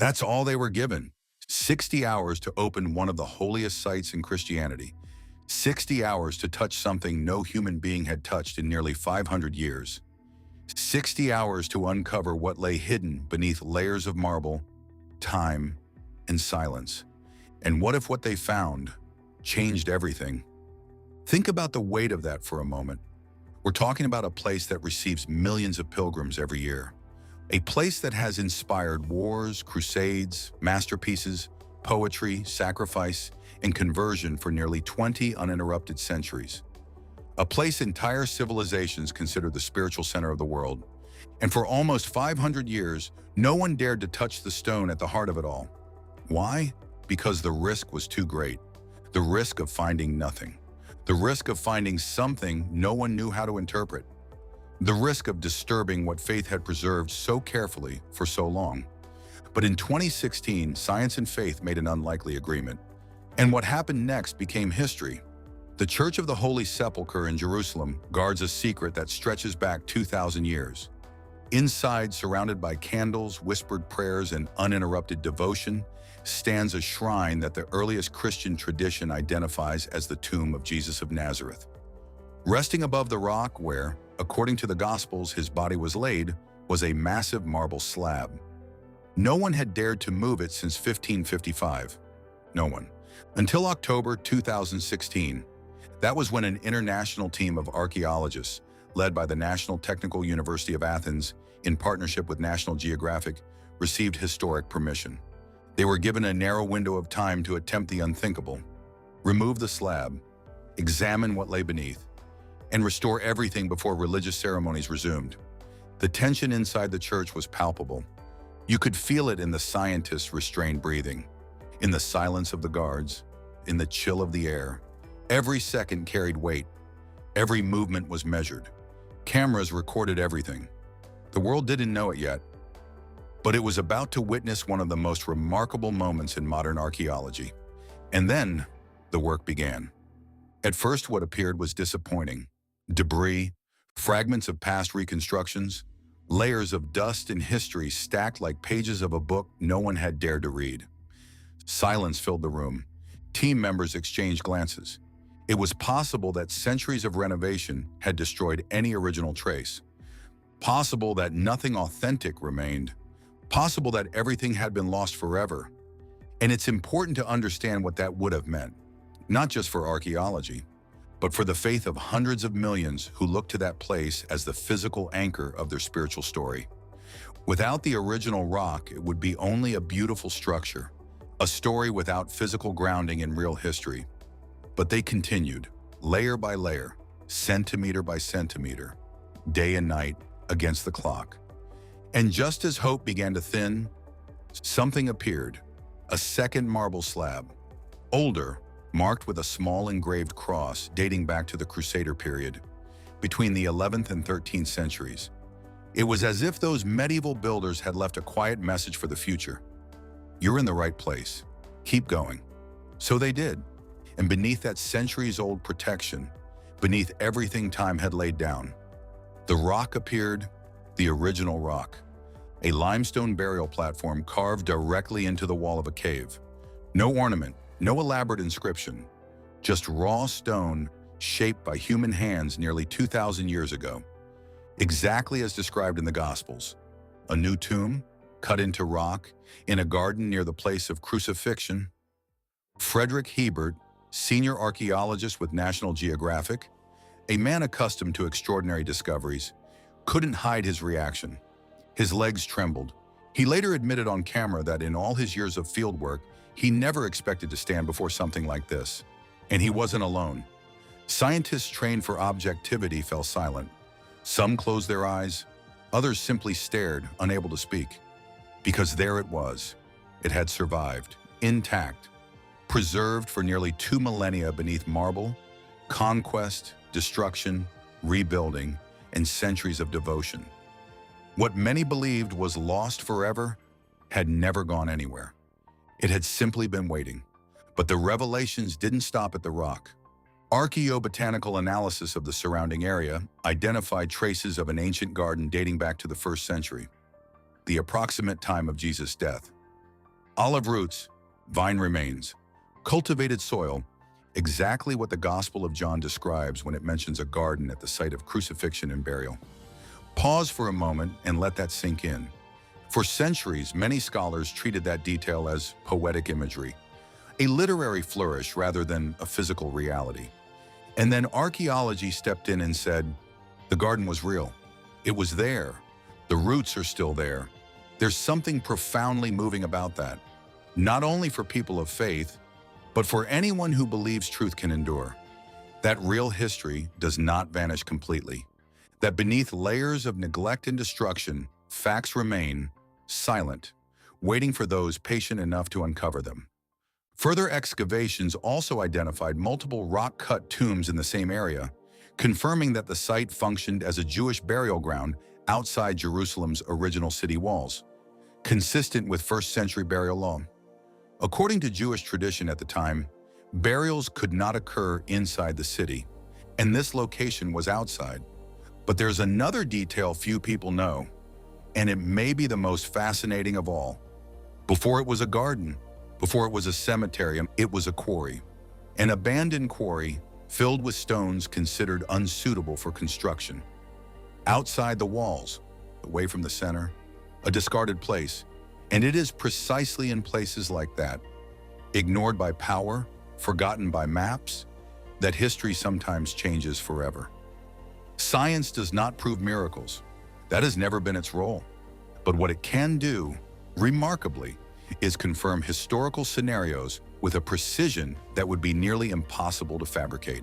That's all they were given. 60 hours to open one of the holiest sites in Christianity. 60 hours to touch something no human being had touched in nearly 500 years. 60 hours to uncover what lay hidden beneath layers of marble, time, and silence. And what if what they found changed everything? Think about the weight of that for a moment. We're talking about a place that receives millions of pilgrims every year. A place that has inspired wars, crusades, masterpieces, poetry, sacrifice, and conversion for nearly 20 uninterrupted centuries. A place entire civilizations consider the spiritual center of the world. And for almost 500 years, no one dared to touch the stone at the heart of it all. Why? Because the risk was too great. The risk of finding nothing. The risk of finding something no one knew how to interpret. The risk of disturbing what faith had preserved so carefully for so long. But in 2016, science and faith made an unlikely agreement. And what happened next became history. The Church of the Holy Sepulchre in Jerusalem guards a secret that stretches back 2,000 years. Inside, surrounded by candles, whispered prayers, and uninterrupted devotion, stands a shrine that the earliest Christian tradition identifies as the tomb of Jesus of Nazareth. Resting above the rock where, according to the Gospels, his body was laid, was a massive marble slab. No one had dared to move it since 1555. No one. Until October 2016. That was when an international team of archaeologists, led by the National Technical University of Athens in partnership with National Geographic, received historic permission. They were given a narrow window of time to attempt the unthinkable: remove the slab, examine what lay beneath, and restore everything before religious ceremonies resumed. The tension inside the church was palpable. You could feel it in the scientists' restrained breathing, in the silence of the guards, in the chill of the air. Every second carried weight. Every movement was measured. Cameras recorded everything. The world didn't know it yet, but it was about to witness one of the most remarkable moments in modern archaeology. And then, the work began. At first, what appeared was disappointing. Debris, fragments of past reconstructions, layers of dust and history stacked like pages of a book no one had dared to read. Silence filled the room. Team members exchanged glances. It was possible that centuries of renovation had destroyed any original trace. Possible that nothing authentic remained. Possible that everything had been lost forever. And it's important to understand what that would have meant, not just for archaeology, but for the faith of hundreds of millions who look to that place as the physical anchor of their spiritual story. Without the original rock, it would be only a beautiful structure, a story without physical grounding in real history. But they continued, layer by layer, centimeter by centimeter, day and night against the clock. And just as hope began to thin, something appeared, a second marble slab, older, marked with a small engraved cross dating back to the Crusader period, between the 11th and 13th centuries. It was as if those medieval builders had left a quiet message for the future. You're in the right place. Keep going. So they did. And beneath that centuries-old protection, beneath everything time had laid down, the rock appeared, the original rock, a limestone burial platform carved directly into the wall of a cave. No ornament, no elaborate inscription, just raw stone shaped by human hands nearly 2,000 years ago. Exactly as described in the Gospels. A new tomb, cut into rock, in a garden near the place of crucifixion. Frederick Hebert, senior archaeologist with National Geographic, a man accustomed to extraordinary discoveries, couldn't hide his reaction. His legs trembled. He later admitted on camera that in all his years of fieldwork, he never expected to stand before something like this. And he wasn't alone. Scientists trained for objectivity fell silent. Some closed their eyes, others simply stared, unable to speak. Because there it was. It had survived, intact, preserved for nearly 2 millennia beneath marble, conquest, destruction, rebuilding, and centuries of devotion. What many believed was lost forever had never gone anywhere. It had simply been waiting. But the revelations didn't stop at the rock. Archaeobotanical analysis of the surrounding area identified traces of an ancient garden dating back to the 1st century, the approximate time of Jesus' death. Olive roots, vine remains, cultivated soil, exactly what the Gospel of John describes when it mentions a garden at the site of crucifixion and burial. Pause for a moment and let that sink in. For centuries, many scholars treated that detail as poetic imagery, a literary flourish rather than a physical reality. And then archaeology stepped in and said, the garden was real. It was there. The roots are still there. There's something profoundly moving about that, not only for people of faith, but for anyone who believes truth can endure. That real history does not vanish completely. That beneath layers of neglect and destruction, facts remain silent, waiting for those patient enough to uncover them. Further excavations also identified multiple rock-cut tombs in the same area, confirming that the site functioned as a Jewish burial ground outside Jerusalem's original city walls, consistent with first-century burial law. According to Jewish tradition at the time, burials could not occur inside the city, and this location was outside. But there's another detail few people know, and it may be the most fascinating of all. Before it was a garden, before it was a cemetery, it was a quarry. An abandoned quarry filled with stones considered unsuitable for construction. Outside the walls, away from the center, a discarded place. And it is precisely in places like that, ignored by power, forgotten by maps, that history sometimes changes forever. Science does not prove miracles. That has never been its role. But what it can do, remarkably, is confirm historical scenarios with a precision that would be nearly impossible to fabricate.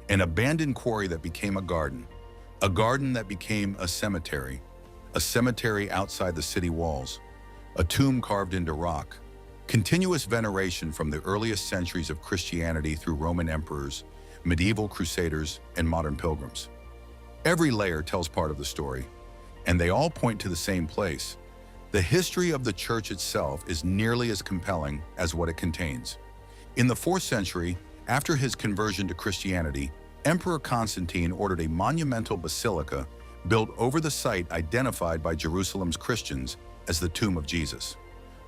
An abandoned quarry that became a garden that became a cemetery outside the city walls, a tomb carved into rock, continuous veneration from the earliest centuries of Christianity through Roman emperors, medieval crusaders, and modern pilgrims. Every layer tells part of the story, and they all point to the same place. The history of the church itself is nearly as compelling as what it contains. In the 4th century, after his conversion to Christianity, Emperor Constantine ordered a monumental basilica built over the site identified by Jerusalem's Christians as the tomb of Jesus.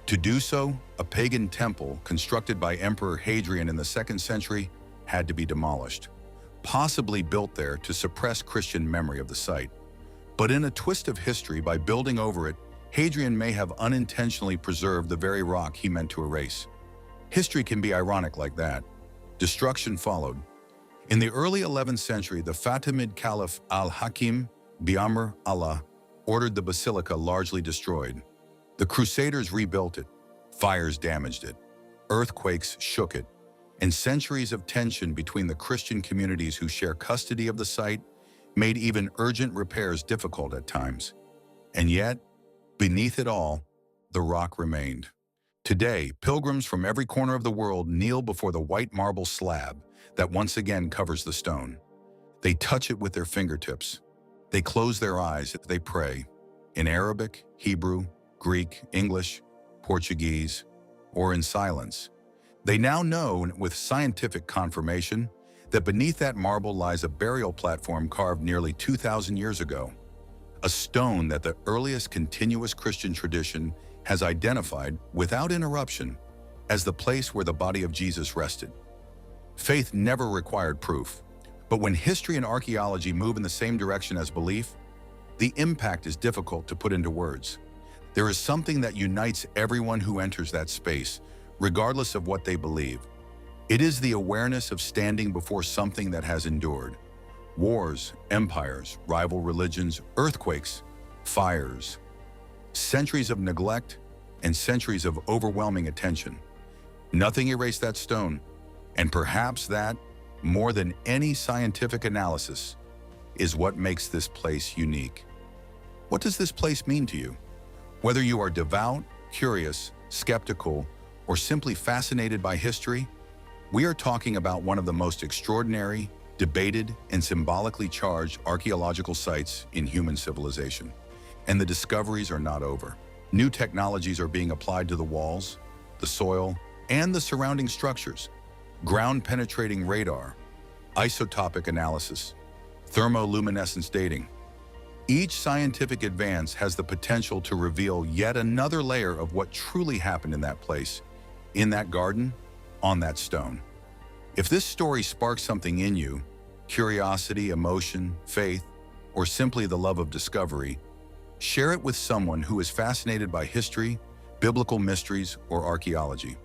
To do so, a pagan temple constructed by Emperor Hadrian in the 2nd century had to be demolished, possibly built there to suppress Christian memory of the site. But in a twist of history, by building over it, Hadrian may have unintentionally preserved the very rock he meant to erase. History can be ironic like that. Destruction followed. In the early 11th century, the Fatimid Caliph al-Hakim bi-Amr Allah ordered the basilica largely destroyed. The Crusaders rebuilt it, fires damaged it, earthquakes shook it, and centuries of tension between the Christian communities who share custody of the site made even urgent repairs difficult at times. And yet, beneath it all, the rock remained. Today, pilgrims from every corner of the world kneel before the white marble slab that once again covers the stone. They touch it with their fingertips. They close their eyes as they pray, in Arabic, Hebrew, Greek, English, Portuguese, or in silence. They now know, with scientific confirmation, that beneath that marble lies a burial platform carved nearly 2,000 years ago, a stone that the earliest continuous Christian tradition has identified without interruption as the place where the body of Jesus rested. Faith never required proof, but when history and archaeology move in the same direction as belief, the impact is difficult to put into words. There is something that unites everyone who enters that space, regardless of what they believe. It is the awareness of standing before something that has endured. Wars, empires, rival religions, earthquakes, fires, centuries of neglect, and centuries of overwhelming attention. Nothing erased that stone, and perhaps that, more than any scientific analysis, is what makes this place unique. What does this place mean to you? Whether you are devout, curious, skeptical, or simply fascinated by history, we are talking about one of the most extraordinary, debated, and symbolically charged archaeological sites in human civilization. And the discoveries are not over. New technologies are being applied to the walls, the soil, and the surrounding structures. Ground-penetrating radar, isotopic analysis, thermoluminescence dating. Each scientific advance has the potential to reveal yet another layer of what truly happened in that place, in that garden, on that stone. If this story sparks something in you, curiosity, emotion, faith, or simply the love of discovery, share it with someone who is fascinated by history, biblical mysteries, or archaeology.